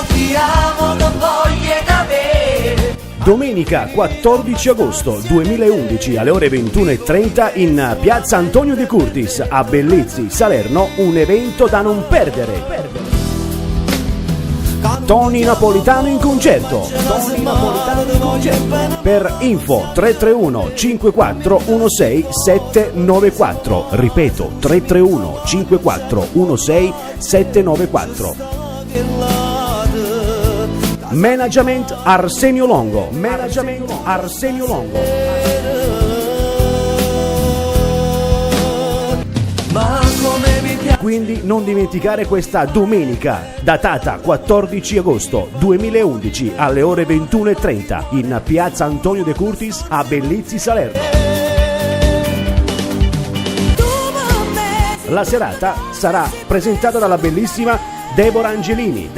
ti amo, non voglio avere. Domenica 14 agosto 2011 alle ore 21:30 in piazza Antonio De Curtis a Bellizzi, Salerno, un evento da non perdere. Tony Napolitano in concerto. Per info 331 5416 794. Ripeto 331 5416 794. Management Arsenio Longo. Quindi non dimenticare questa domenica, datata 14 agosto 2011 alle ore 21:30 in piazza Antonio De Curtis a Bellizzi, Salerno. La serata sarà presentata dalla bellissima Deborah Angelini.